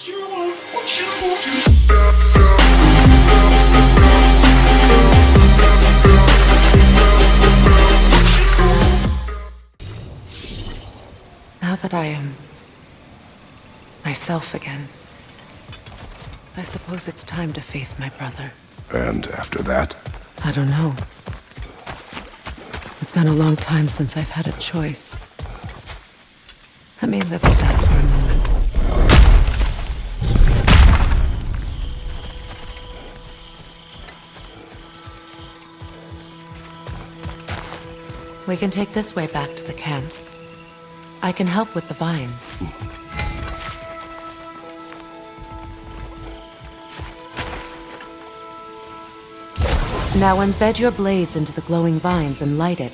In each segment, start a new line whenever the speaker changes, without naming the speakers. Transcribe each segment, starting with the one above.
Now that I am myself again, I suppose it's time to face my brother.
And after that?
I don't know. It's been a long time since I've had a choice. Let me live with that for a moment. We can take this way back to the camp. I can help with the vines. Now embed your blades into the glowing vines and light it.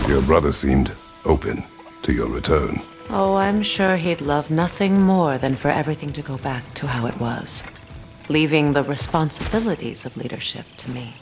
Your brother seemed open to your return.
Oh, I'm sure he'd love nothing more than for everything to go back to how it was, leaving the responsibilities of leadership to me.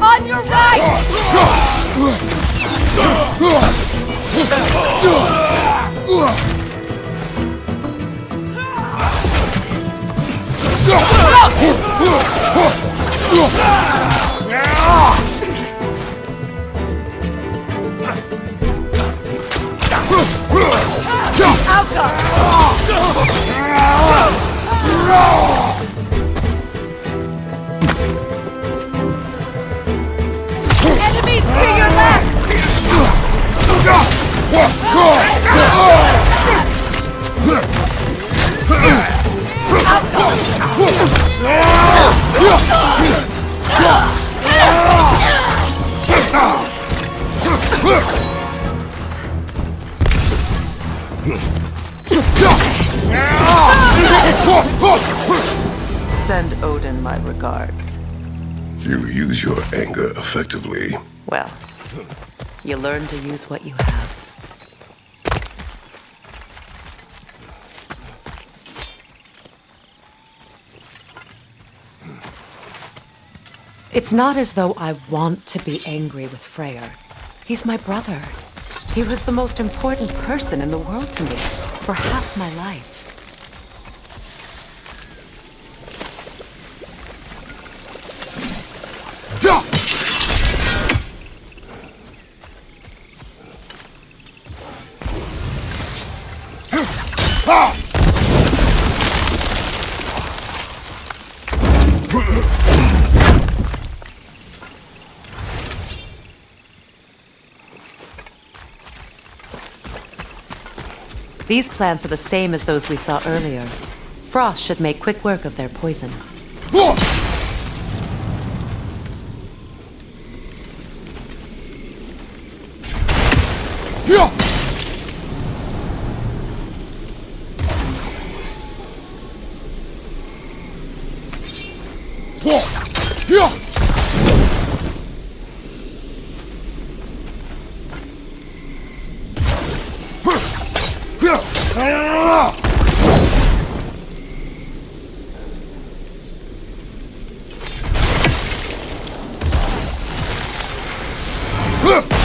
On your right! Enemies to your left!
Send Odin my regards.
You use your anger effectively.
Well, you learn to use what you have. It's not as though I want to be angry with Frere. He's my brother. He was the most important person in the world to me for half my life. These plants are the same as those we saw earlier. Frost should make quick work of their poison.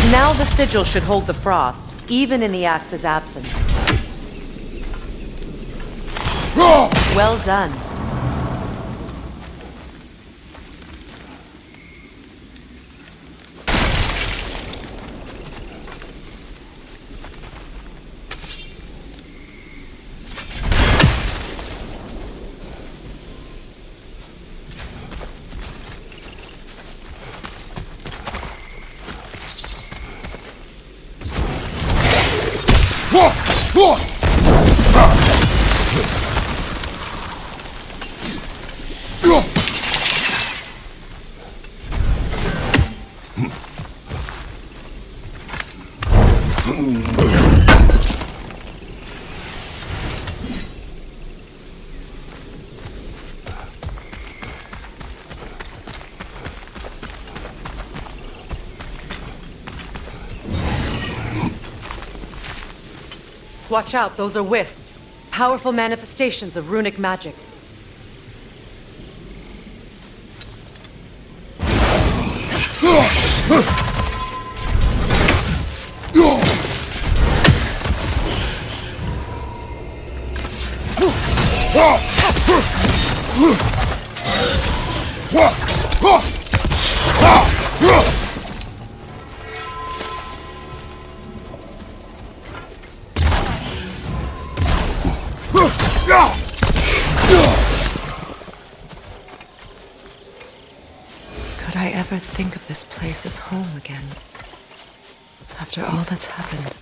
Now the sigil should hold the frost, even in the axe's absence. Well done. Watch out, those are wisps. Powerful manifestations of runic magic. Could I ever think of this place as home again? After all that's happened.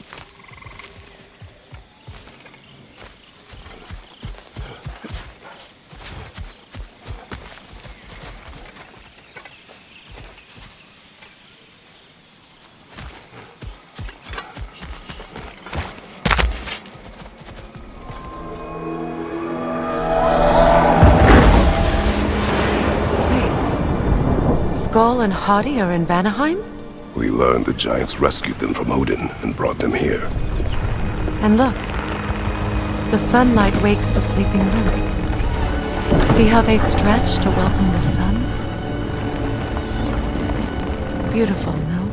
Skull and Hadi are in Vanaheim?
We learned the giants rescued them from Odin and brought them here.
And look, the sunlight wakes the sleeping roots. See how they stretch to welcome the sun? Beautiful, no?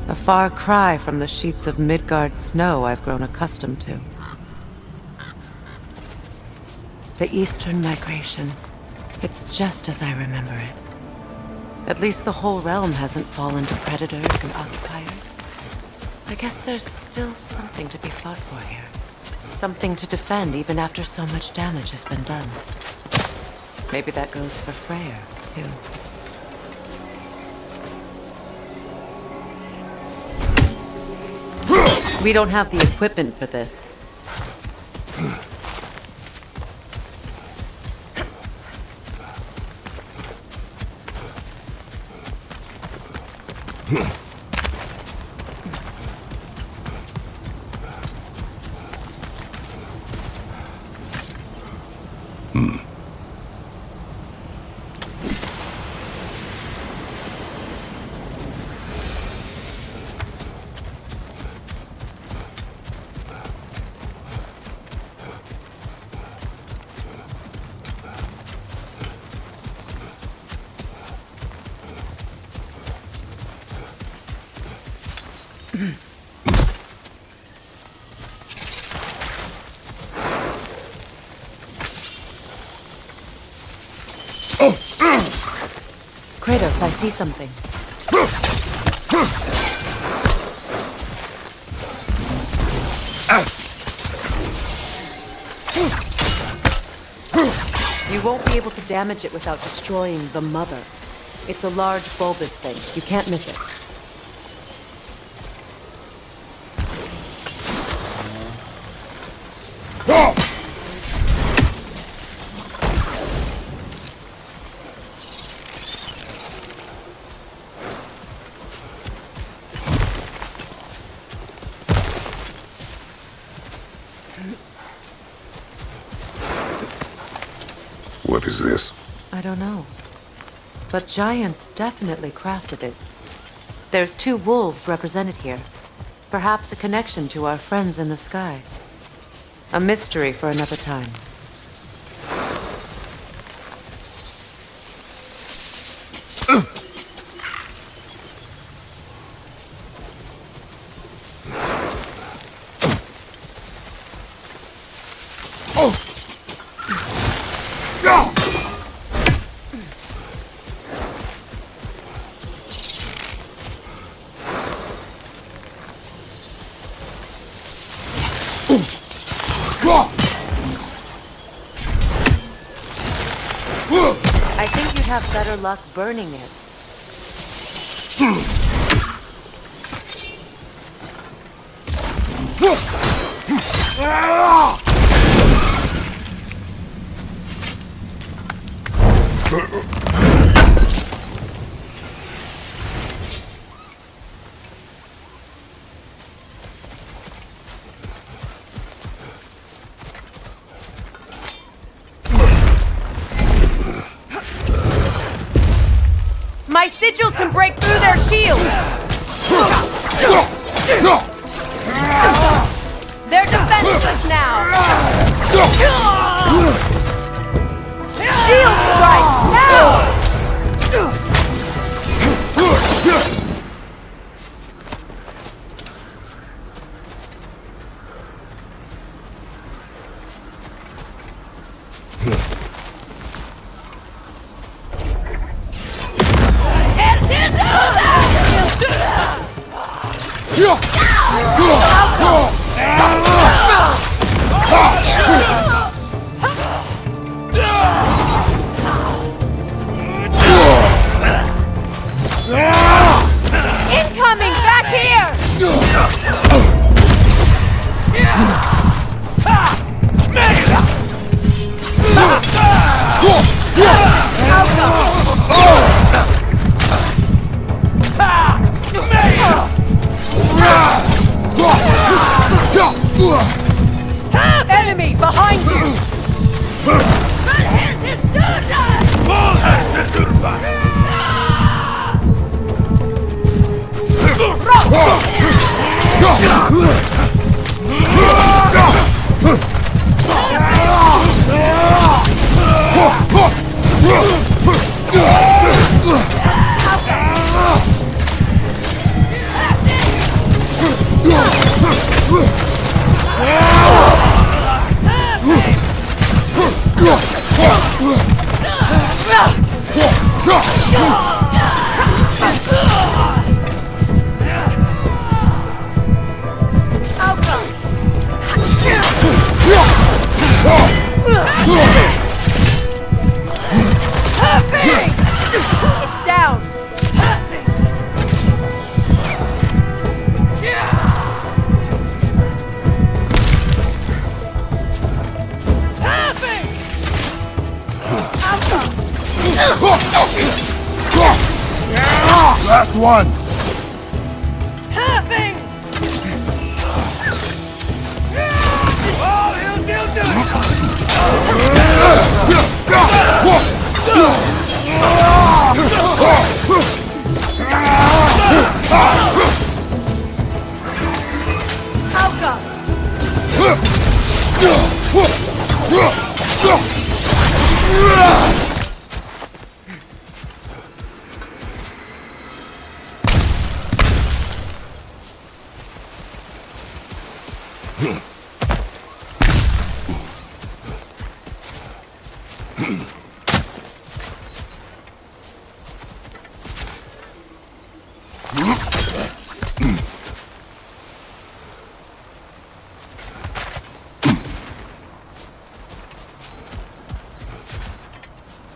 A far cry from the sheets of Midgard snow I've grown accustomed to. The Eastern Migration. It's just as I remember it. At least the whole realm hasn't fallen to predators and occupiers. I guess there's still something to be fought for here. Something to defend even after so much damage has been done. Maybe that goes for Frere, too. We don't have the equipment for this. Kratos, I see something. You won't be able to damage it without destroying the mother. It's a large bulbous thing. You can't miss it.
What is this?
I don't know. But giants definitely crafted it. There's 2 wolves represented here. Perhaps a connection to our friends in the sky. A mystery for another time. I think you'd have better luck burning it.
sigils can break through their shields! They're defenseless now! Shield strike! Now! Incoming! Back here! Enemy behind you! Down!
Last one!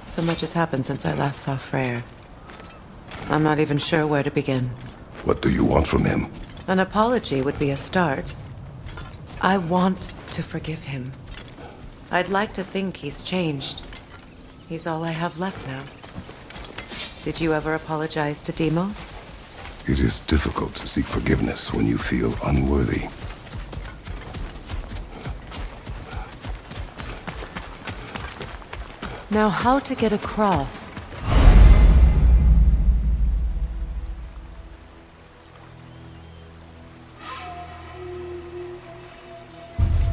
So much has happened since I last saw Frere. I'm not even sure where to begin.
What do you want from him?
An apology would be a start. I want to forgive him. I'd like to think he's changed. He's all I have left now. Did you ever apologize to Deimos?
It is difficult to seek forgiveness when you feel unworthy.
Now, how to get across?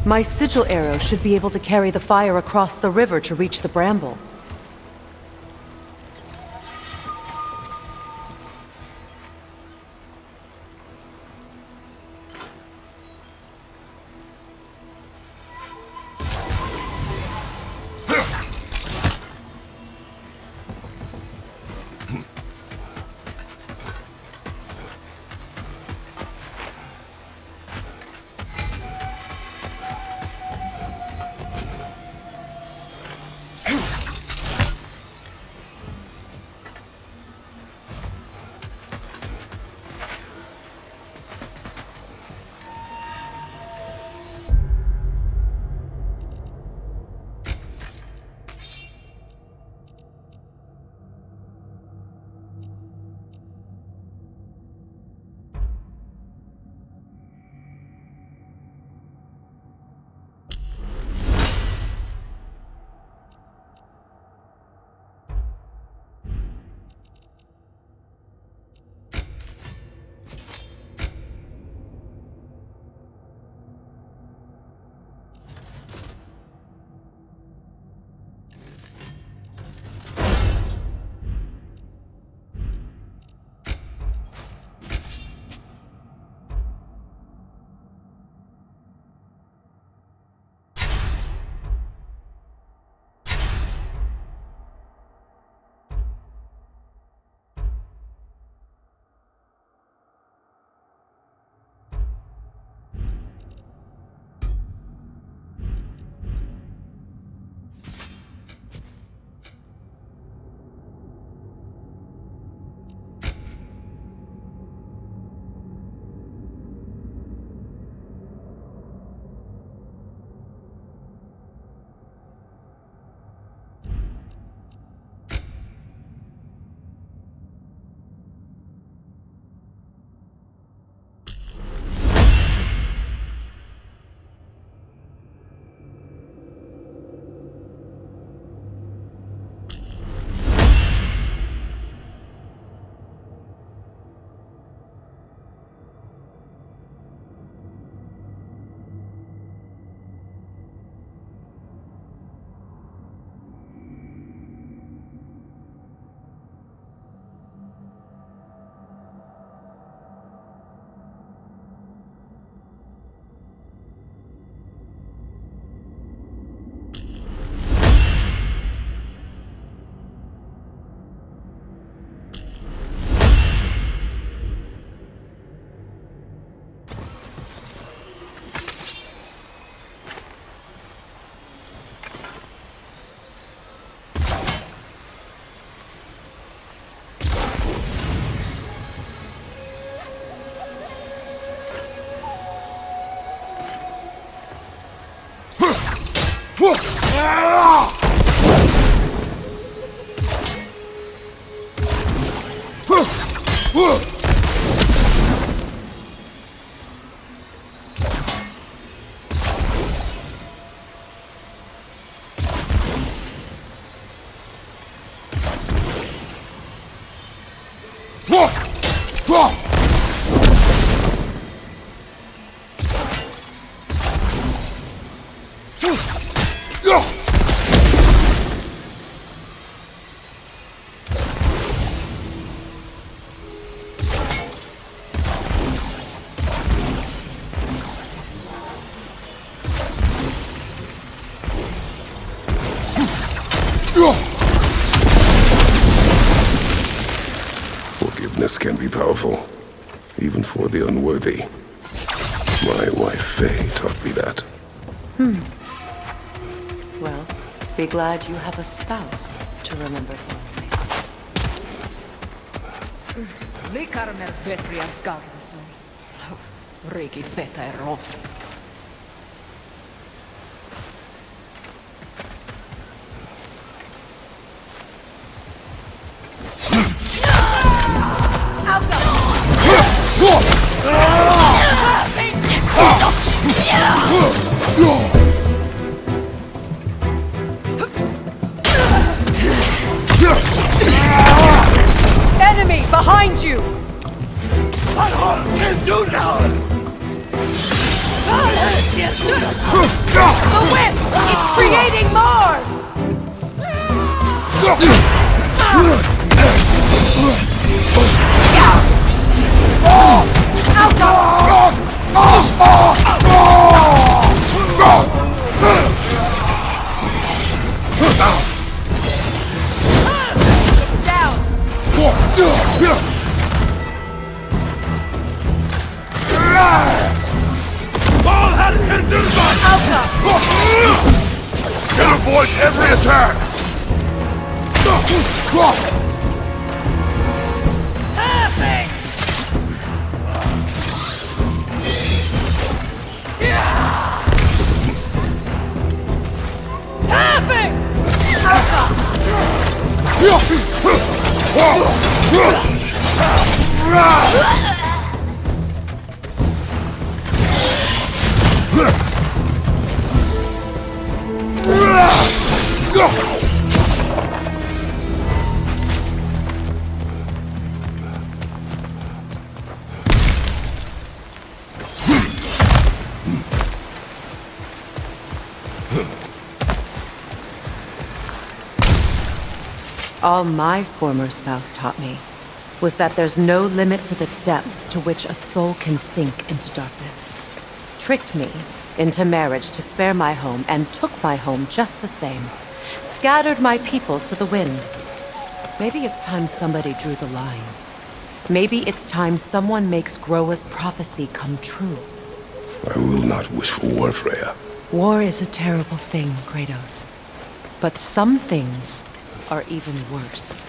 My sigil arrow should be able to carry the fire across the river to reach the bramble.
Forgiveness can be powerful, even for the unworthy. My wife Faye taught me that.
Well, be glad you have a spouse to remember fondly.
Likarmer vetrias garnison. Riki feta erot. Enemy behind you! The whip! It's creating more!
Can avoid every attack!
All my former spouse taught me was that there's no limit to the depth to which a soul can sink into darkness. Tricked me into marriage to spare my home and took my home just the same. Scattered my people to the wind. Maybe it's time somebody drew the line. Maybe it's time someone makes Groa's prophecy come true.
I will not wish for war, Frere.
War is a terrible thing, Kratos. But some things are even worse.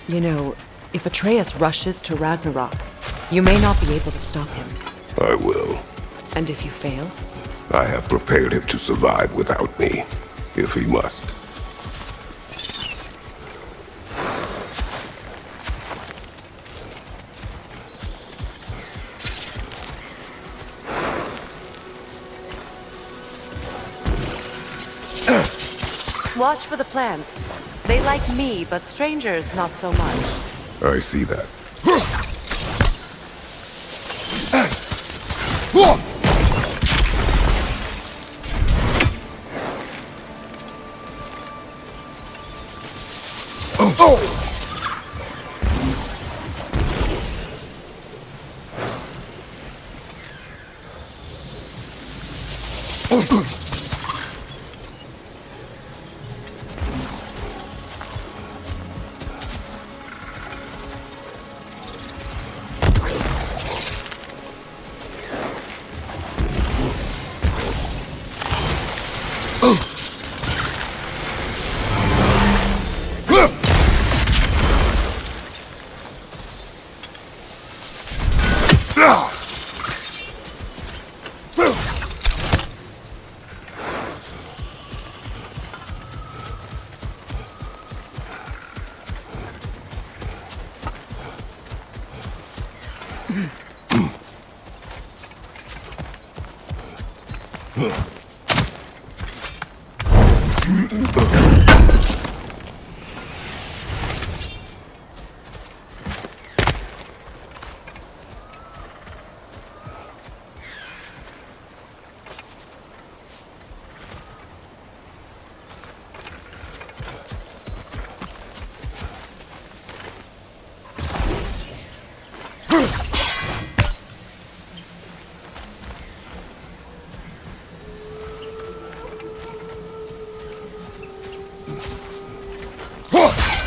You know, if Atreus rushes to Ragnarok, you may not be able to stop him.
I will.
And if you fail?
I have prepared him to survive without me, if he must.
Watch for the plants. They like me, but strangers not so much.
I see that.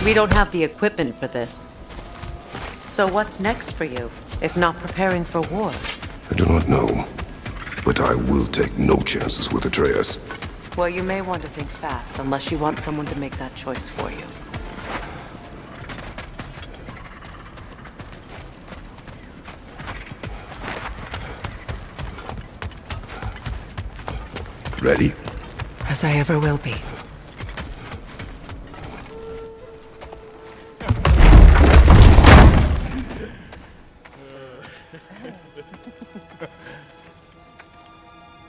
We don't have the equipment for this. So what's next for you, if not preparing for war?
I do not know, but I will take no chances with Atreus.
Well, you may want to think fast, unless you want someone to make that choice for you.
Ready?
As I ever will be.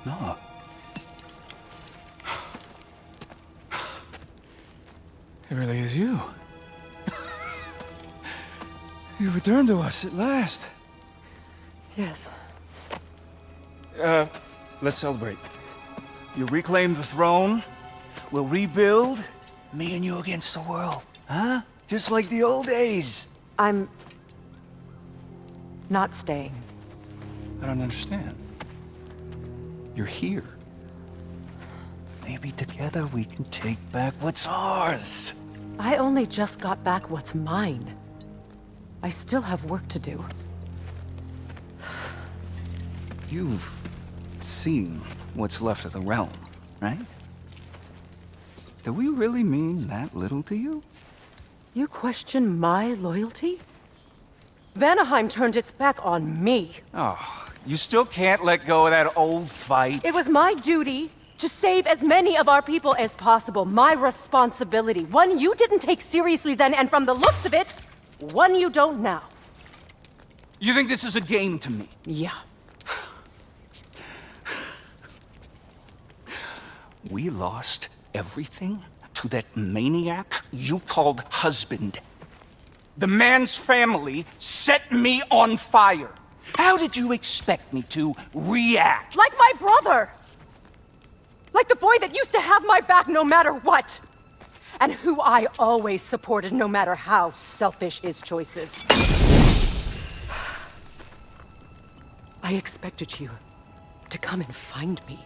No. It really is you. You returned to us at last.
Yes.
Let's celebrate. You reclaim the throne. We'll rebuild. Me and you against the world. Huh? Just like the old days.
I'm not staying.
I don't understand. You're here. Maybe together we can take back what's ours.
I only just got back what's mine. I still have work to do.
You've seen what's left of the realm, right? Do we really mean that little to you?
You question my loyalty? Vanaheim turned its back on me.
Oh, you still can't let go of that old fight?
It was my duty to save as many of our people as possible. My responsibility. One you didn't take seriously then, and from the looks of it, one you don't now.
You think this is a game to me?
Yeah.
We lost everything to that maniac you called husband. The man's family set me on fire. How did you expect me to react?
Like my brother! Like the boy that used to have my back no matter what! And who I always supported no matter how selfish his choices. I expected you to come and find me.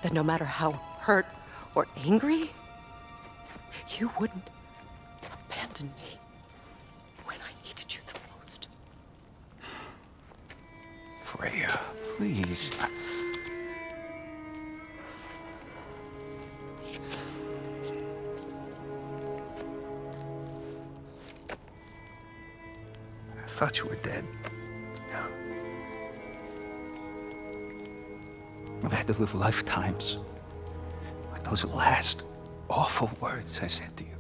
That no matter how hurt or angry, you wouldn't abandon me when I needed you the most.
Freya, please. I thought you were dead. I've had to live lifetimes with those last awful words I said to you.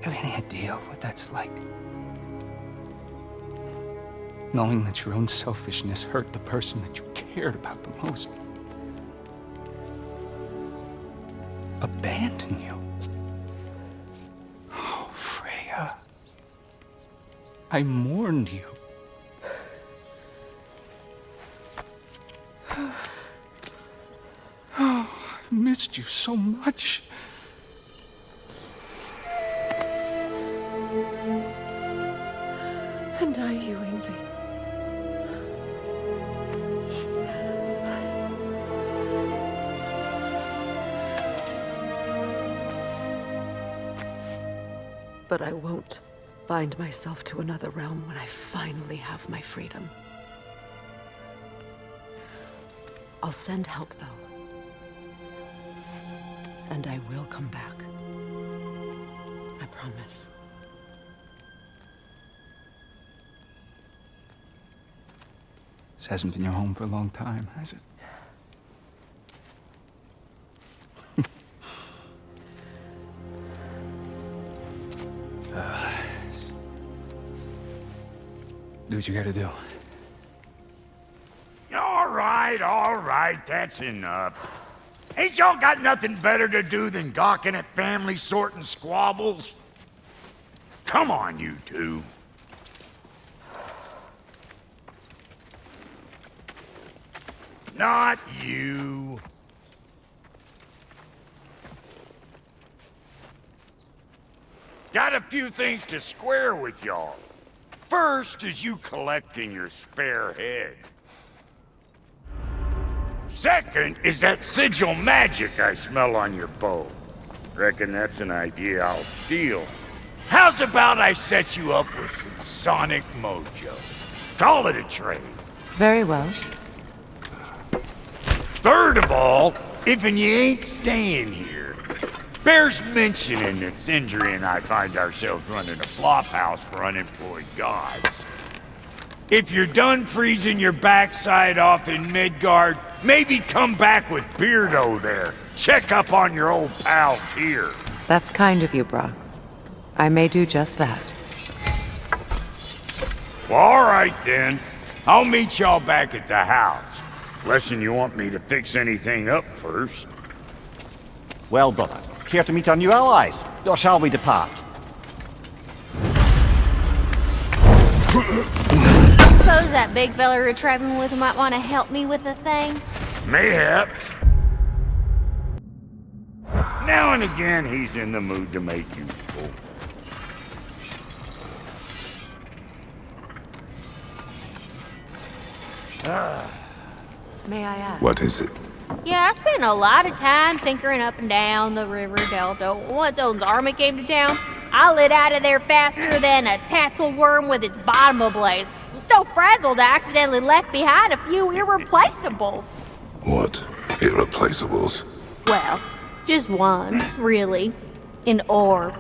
Have any idea what that's like? Knowing that your own selfishness hurt the person that you cared about the most. Abandon you. Oh, Freya. I mourned you. Oh, I've missed you so much.
And I you, Yngvi. But I won't bind myself to another realm when I finally have my freedom. I'll send help, though. And I will come back. I promise.
This hasn't been your home for a long time, has it?
Do what you gotta do.
All right, that's enough. Ain't y'all got nothing better to do than gawking at family sorting squabbles? Come on, you two. Not you. Got a few things to square with y'all. First is you collecting your spare head. Second is that sigil magic I smell on your bow. Reckon that's an idea I'll steal. How's about I set you up with some sonic mojo? Call it a trade.
Very well.
Third of all, if you ain't staying here, bears mentioning that Sindri and I find ourselves running a flop house for unemployed gods. If you're done freezing your backside off in Midgard, maybe come back with Beardo there. Check up on your old pal Tyr.
That's kind of you, Brock. I may do just that.
Well, all right then. I'll meet y'all back at the house. Unless you want me to fix anything up first.
Well, brother, care to meet our new allies? Or shall we depart?
Suppose that big fella you're traveling with might want to help me with a thing?
Mayhaps. Now and again, he's in the mood to make useful.
May I ask?
What is it?
Yeah, I spent a lot of time tinkering up and down the river delta. Once Odin's army came to town, I lit out of there faster than a tassel worm with its bottom ablaze. Was so frazzled I accidentally left behind a few irreplaceables.
What? Irreplaceables?
Well, just one, really. An orb.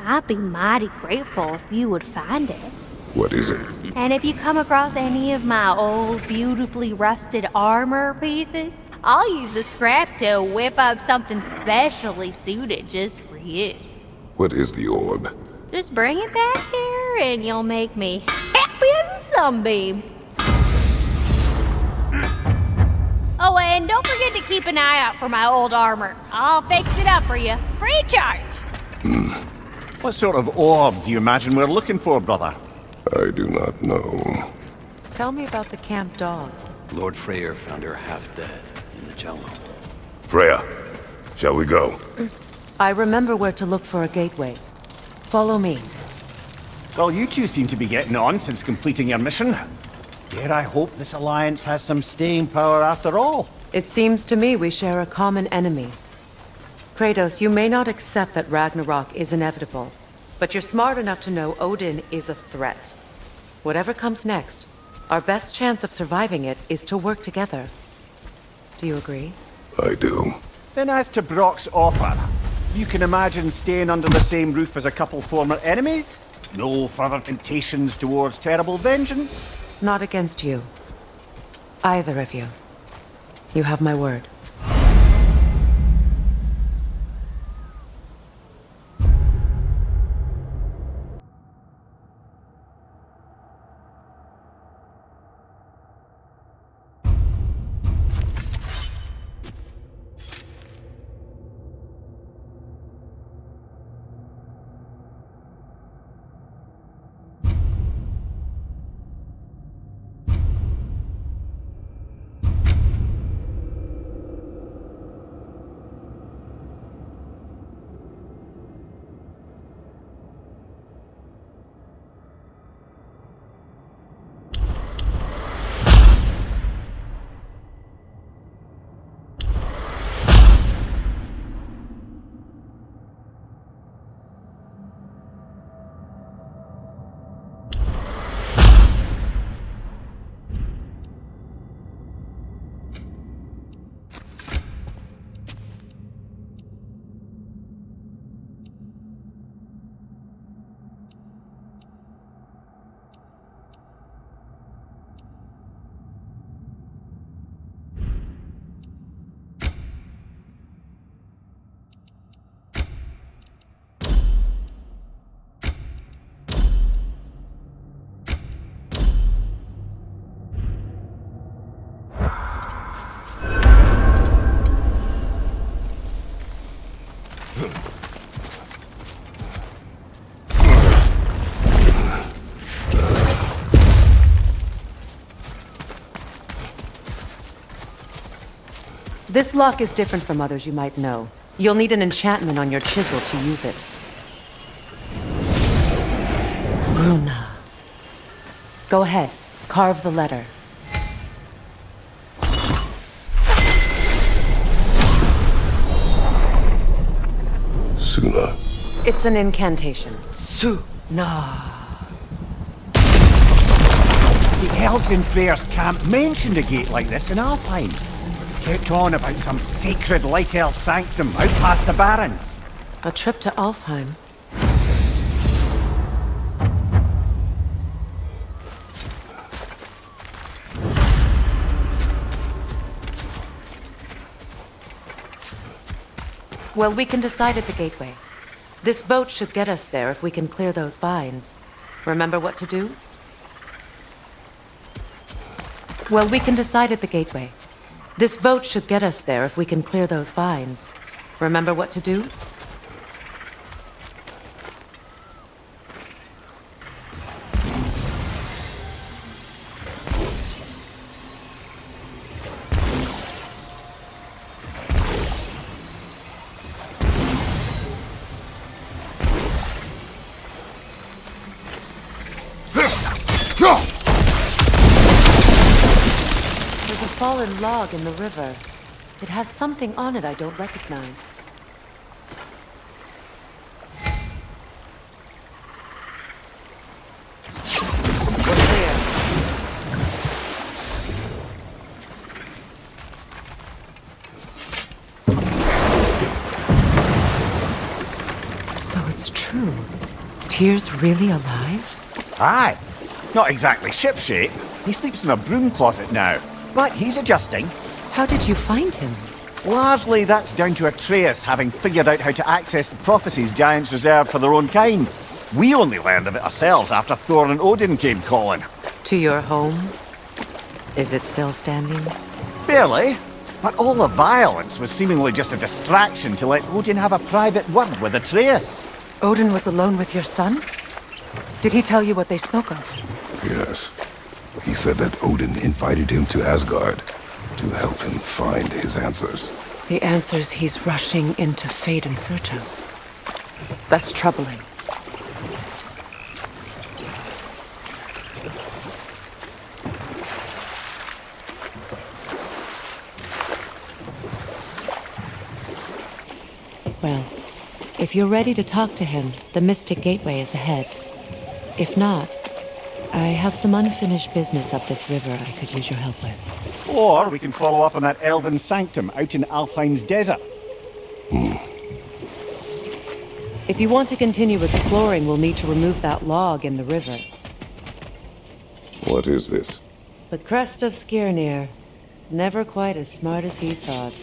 I'd be mighty grateful if you would find it.
What is it?
And if you come across any of my old, beautifully rusted armor pieces, I'll use the scrap to whip up something specially suited just for you.
What is the orb?
Just bring it back here and you'll make me happy as a sunbeam. Oh, and don't forget to keep an eye out for my old armor. I'll fix it up for you, free of charge.
What sort of orb do you imagine we're looking for, brother?
I do not know.
Tell me about the camp dog.
Lord Frere found her half dead in the jungle.
Freya, shall we go?
I remember where to look for a gateway. Follow me.
Well, you two seem to be getting on since completing your mission. Dare I hope this alliance has some staying power after all?
It seems to me we share a common enemy. Kratos, you may not accept that Ragnarok is inevitable, but you're smart enough to know Odin is a threat. Whatever comes next, our best chance of surviving it is to work together. Do you agree?
I do.
Then as to Brock's offer, you can imagine staying under the same roof as a couple former enemies? No further temptations towards terrible vengeance?
Not against you. Either of you. You have my word. This lock is different from others you might know. You'll need an enchantment on your chisel to use it. Runa. Go ahead. Carve the letter.
Suna.
It's an incantation. Suna.
The elves in Frere's camp mentioned a gate like this in Alfheim. Kept on about some sacred light elf sanctum out past the barrens.
A trip to Alfheim. Well, we can decide at the gateway. This boat should get us there if we can clear those vines. Remember what to do? Well, we can decide at the gateway. This boat should get us there if we can clear those vines. Remember what to do? There's a fallen log in the river. It has something on it I don't recognize. We're clear. So it's true. Tyr's really alive?
Aye. Not exactly shipshape. He sleeps in a broom closet now. But he's adjusting.
How did you find him?
Largely that's down to Atreus having figured out how to access the prophecies giants reserved for their own kind. We only learned of it ourselves after Thor and Odin came calling.
To your home? Is it still standing?
Barely. But all the violence was seemingly just a distraction to let Odin have a private word with Atreus.
Odin was alone with your son? Did he tell you what they spoke of?
Yes. He said that Odin invited him to Asgard to help him find his answers.
The answers he's rushing into fate in search of. That's troubling. Well, if you're ready to talk to him, the Mystic Gateway is ahead. If not, I have some unfinished business up this river I could use your help with.
Or we can follow up on that elven sanctum out in Alfheim's desert.
If you want to continue exploring, we'll need to remove that log in the river.
What is this?
The crest of Skirnir. Never quite as smart as he thought.